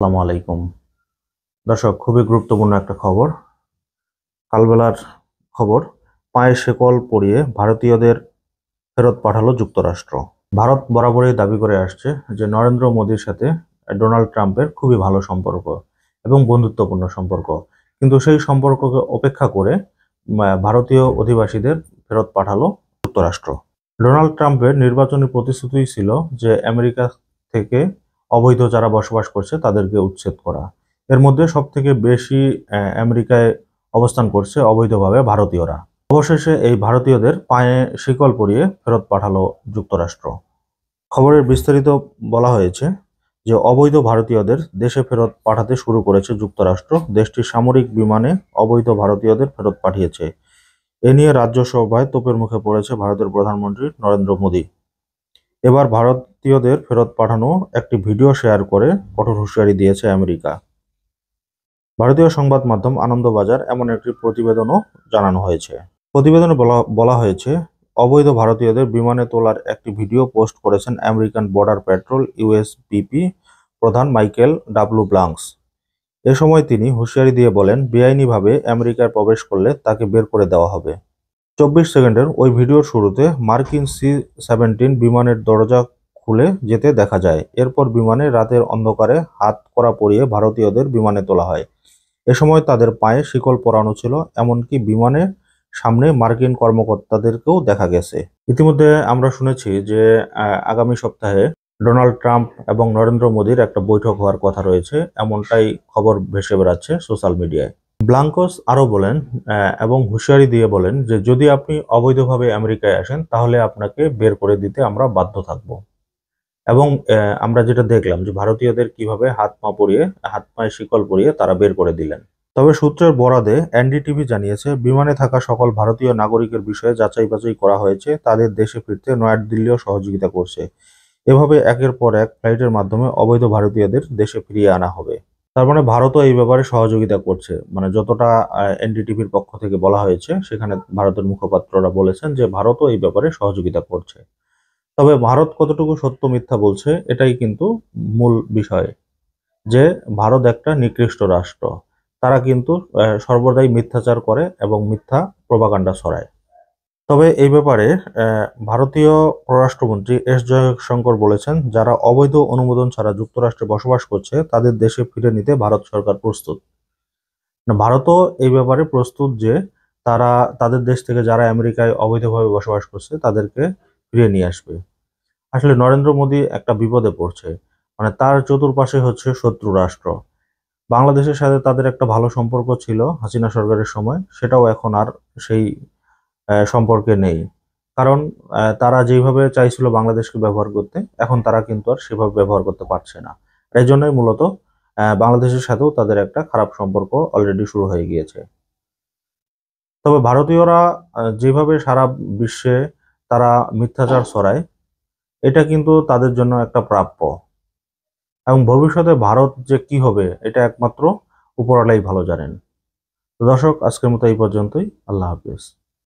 আসসালামু আলাইকুম দর্শক, খুবই গুরুত্বপূর্ণ একটা খবর। কালবেলার খবর। পায়ে শেকল পরিয়ে ভারতীয়দের ফেরত পাঠালো যুক্তরাষ্ট্র। ভারত বরাবরই দাবি করে আসছে যে নরেন্দ্র মোদীর সাথে ডোনাল্ড ট্রাম্পের খুবই ভালো সম্পর্ক এবং বন্ধুত্বপূর্ণ সম্পর্ক, কিন্তু সেই সম্পর্ককে উপেক্ষা করে ভারতীয় অধিবাসীদের ফেরত পাঠালো যুক্তরাষ্ট্র। ডোনাল্ড ট্রাম্পের নির্বাচনী প্রতিশ্রুতি ছিল যে আমেরিকা থেকে অবৈধ যারা বসবাস করছে তাদেরকে উচ্ছেদ করা। এর মধ্যে সবথেকে বেশি আমেরিকায় অবস্থান করছে অবৈধভাবে ভারতীয়রা। অবশেষে এই ভারতীয়দের পায়ে শিকল পরিয়ে ফেরত পাঠালো যুক্তরাষ্ট্র। খবরের বিস্তারিত বলা হয়েছে যে অবৈধ ভারতীয়দের দেশে ফেরত পাঠাতে শুরু করেছে যুক্তরাষ্ট্র। দেশটির সামরিক বিমানে অবৈধ ভারতীয়দের ফেরত পাঠিয়েছে। এ নিয়ে রাজ্যসভায় তোপের মুখে পড়েছে ভারতের প্রধানমন্ত্রী নরেন্দ্র মোদী। এবার ভারতীয়দের ফেরত পাঠানো একটি ভিডিও শেয়ার করে কঠোর হুঁশিয়ারি দিয়েছে আমেরিকা। ভারতীয় সংবাদ মাধ্যম আনন্দবাজার এমন একটি প্রতিবেদনও জানানো হয়েছে। প্রতিবেদনে বলা হয়েছে, অবৈধ ভারতীয়দের বিমানে তোলার একটি ভিডিও পোস্ট করেছেন আমেরিকান বর্ডার প্যাট্রোল ইউএসবিপি প্রধান মাইকেল ডাব্লু ব্লাঙ্কস। এ সময় তিনি হুঁশিয়ারি দিয়ে বলেন, বেআইনিভাবে আমেরিকায় প্রবেশ করলে তাকে বের করে দেওয়া হবে। 24 সেকেন্ডের ওই ভিডিওর শুরুতে মার্কিন C-17 বিমানের দরজা খুলে যেতে দেখা যায়। এরপর বিমানে রাতের অন্ধকারে হাত কড়া পরিয়ে ভারতীয়দের বিমানে তোলা হয়। এ সময় তাদের পায়ে শিকল পরানো ছিল, এমনকি বিমানের সামনে মার্কিন কর্মকর্তাদেরকেও দেখা গেছে। ইতিমধ্যে আমরা শুনেছি যে আগামী সপ্তাহে ডোনাল্ড ট্রাম্প এবং নরেন্দ্র মোদীর একটা বৈঠক হওয়ার কথা রয়েছে, এমনটাই খবর ভেসে বেড়াচ্ছে সোশ্যাল মিডিয়ায়। ব্লাঙ্কস আরও বলেন এবং হুঁশিয়ারি দিয়ে বলেন যে যদি আপনি অবৈধভাবে আমেরিকায় আসেন তাহলে আপনাকে বের করে দিতে আমরা বাধ্য থাকব। এবং আমরা যেটা দেখলাম যে ভারতীয়দের কিভাবে হাত পায়ে শিকল পরিয়ে তারা বের করে দিলেন। তবে সূত্রের বরাদে এনডিটিভি জানিয়েছে, বিমানে থাকা সকল ভারতীয় নাগরিকের বিষয়ে যাচাই বাছাই করা হয়েছে। তাদের দেশে ফিরতে নয়াদিল্লিও সহযোগিতা করছে। এভাবে একের পর এক ফ্লাইটের মাধ্যমে অবৈধ ভারতীয়দের দেশে ফিরিয়ে আনা হবে। তার মানে ভারতও এই ব্যাপারে সহযোগিতা করছে। মানে যতটা এনডিটিভির পক্ষ থেকে বলা হয়েছে, সেখানে ভারতের মুখপাত্ররা বলেছেন যে ভারতও এই ব্যাপারে সহযোগিতা করছে। তবে ভারত কতটুকু সত্য মিথ্যা বলছে এটাই কিন্তু মূল বিষয়, যে ভারত একটা নিকৃষ্ট রাষ্ট্র। তারা কিন্তু সর্বদাই মিথ্যাচার করে এবং মিথ্যা প্রপাগান্ডা ছড়ায়। তবে এই ব্যাপারে ভারতীয় পররাষ্ট্রমন্ত্রী এস জয়শঙ্কর বলেছেন, যারা অবৈধ অনুমোদন ছাড়া যুক্তরাষ্ট্রে বসবাস করছে তাদের দেশে ফিরে নিতে ভারত সরকার প্রস্তুত। ভারতও এই ব্যাপারে প্রস্তুত যে তারা তাদের দেশ থেকে যারা আমেরিকায় অবৈধভাবে বসবাস করছে তাদেরকে ফিরিয়ে নিয়ে আসবে। আসলে নরেন্দ্র মোদী একটা বিপদে পড়ছে। মানে তার চতুর্পাশে হচ্ছে শত্রু রাষ্ট্র। বাংলাদেশের সাথে তাদের একটা ভালো সম্পর্ক ছিল হাসিনা সরকারের সময়, সেটাও এখন আর সেই সম্পর্কে নেই। কারণ তারা যেভাবে চাইছিল বাংলাদেশকে ব্যবহার করতে, এখন তারা কিন্তু আর সেভাবে ব্যবহার করতে পারছে না। এই জন্যই মূলত বাংলাদেশের সাথেও তাদের একটা খারাপ সম্পর্ক অলরেডি শুরু হয়ে গিয়েছে। তবে ভারতীয়রা যেভাবে সারা বিশ্বে তারা মিথ্যাচার ছড়ায়, এটা কিন্তু তাদের জন্য একটা প্রাপ্য। এবং ভবিষ্যতে ভারত যে কি হবে এটা একমাত্র উপরওয়ালাই ভালো জানেন। তো দর্শক, আজকের মতো এই পর্যন্তই। আল্লাহ হাফিজ।